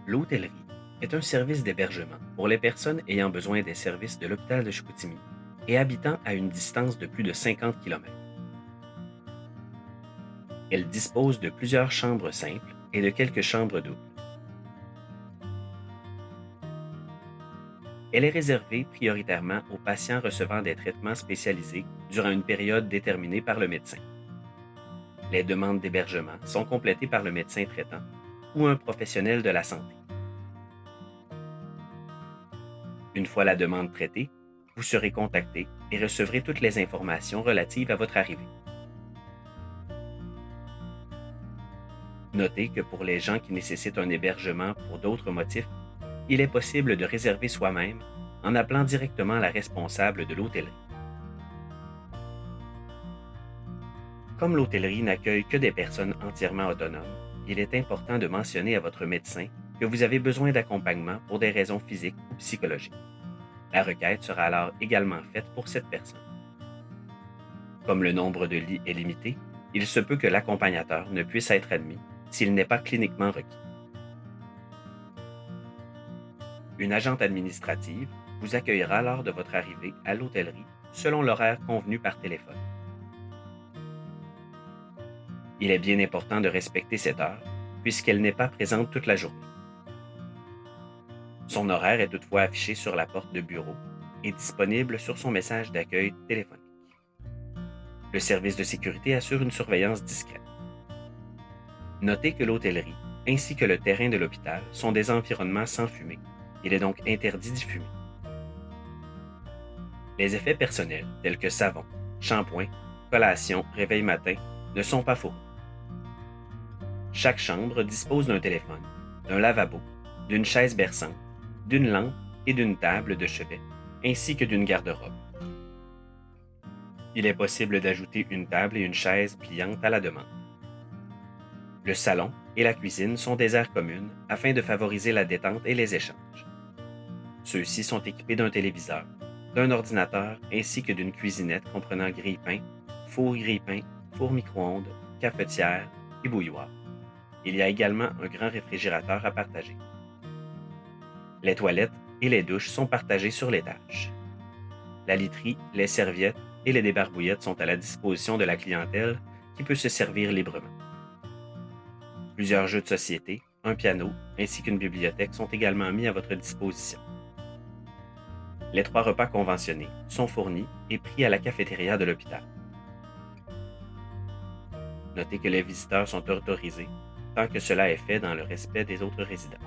L'hôtellerie est un service d'hébergement pour les personnes ayant besoin des services de l'hôpital de Chicoutimi et habitant à une distance de plus de 50 km. Elle dispose de plusieurs chambres simples et de quelques chambres doubles. Elle est réservée prioritairement aux patients recevant des traitements spécialisés durant une période déterminée par le médecin. Les demandes d'hébergement sont complétées par le médecin traitant ou un professionnel de la santé. Une fois la demande traitée, vous serez contacté et recevrez toutes les informations relatives à votre arrivée. Notez que pour les gens qui nécessitent un hébergement pour d'autres motifs, il est possible de réserver soi-même en appelant directement la responsable de l'hôtellerie. Comme l'hôtellerie n'accueille que des personnes entièrement autonomes, il est important de mentionner à votre médecin que vous avez besoin d'accompagnement pour des raisons physiques ou psychologiques. La requête sera alors également faite pour cette personne. Comme le nombre de lits est limité, il se peut que l'accompagnateur ne puisse être admis s'il n'est pas cliniquement requis. Une agente administrative vous accueillera lors de votre arrivée à l'hôtellerie selon l'horaire convenu par téléphone. Il est bien important de respecter cette heure puisqu'elle n'est pas présente toute la journée. Son horaire est toutefois affiché sur la porte de bureau et disponible sur son message d'accueil téléphonique. Le service de sécurité assure une surveillance discrète. Notez que l'hôtellerie ainsi que le terrain de l'hôpital sont des environnements sans fumée. Il est donc interdit d'y fumer. Les effets personnels tels que savon, shampoing, collation, réveil matin ne sont pas fournis. Chaque chambre dispose d'un téléphone, d'un lavabo, d'une chaise berçante, d'une lampe et d'une table de chevet, ainsi que d'une garde-robe. Il est possible d'ajouter une table et une chaise pliante à la demande. Le salon et la cuisine sont des aires communes afin de favoriser la détente et les échanges. Ceux-ci sont équipés d'un téléviseur, d'un ordinateur ainsi que d'une cuisinette comprenant grille-pain, four grille-pain, four micro-ondes, cafetière et bouilloire. Il y a également un grand réfrigérateur à partager. Les toilettes et les douches sont partagées sur l'étage. La literie, les serviettes et les débarbouillettes sont à la disposition de la clientèle qui peut se servir librement. Plusieurs jeux de société, un piano ainsi qu'une bibliothèque sont également mis à votre disposition. Les 3 repas conventionnés sont fournis et pris à la cafétéria de l'hôpital. Notez que les visiteurs sont autorisés tant que cela est fait dans le respect des autres résidents.